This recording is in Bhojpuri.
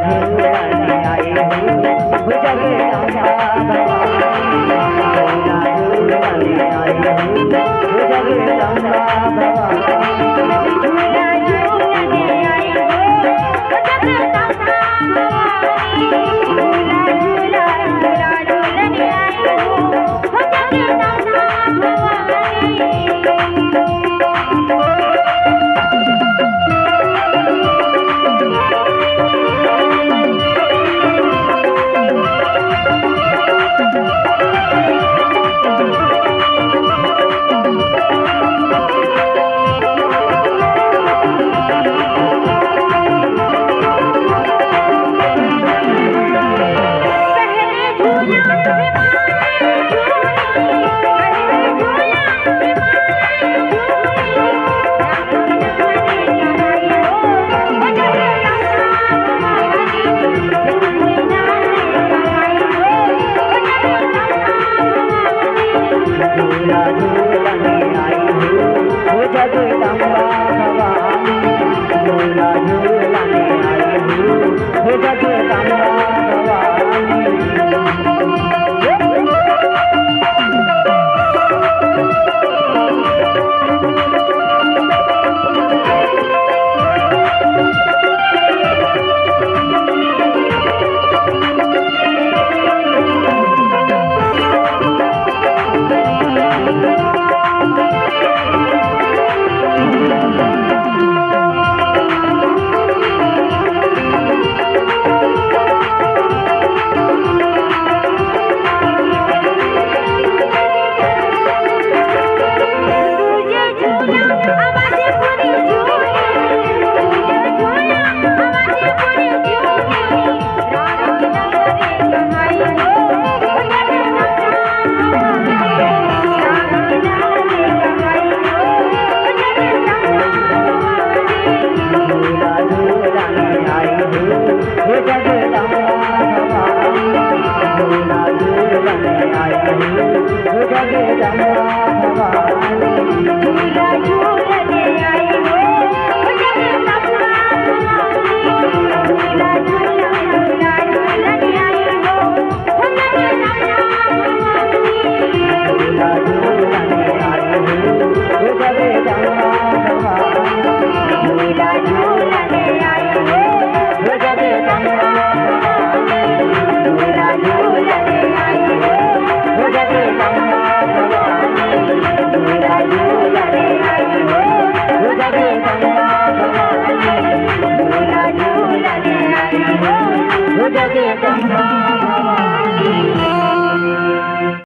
झूलने आई हूँ जगदम्बा भवानी। झूला झूलने आई हूँ जगदम्बा भवानी। झूला झूलने आई हूँ जगदम्बा भवानी। झूला झूला झूला झूलने आई हूँ जगदम्बा भवानी। झूला झूलने आई हूँ जगदम्बा भवानी। झूला झूलने आई हूँ जगदम्बा भवानी। जगदम्बा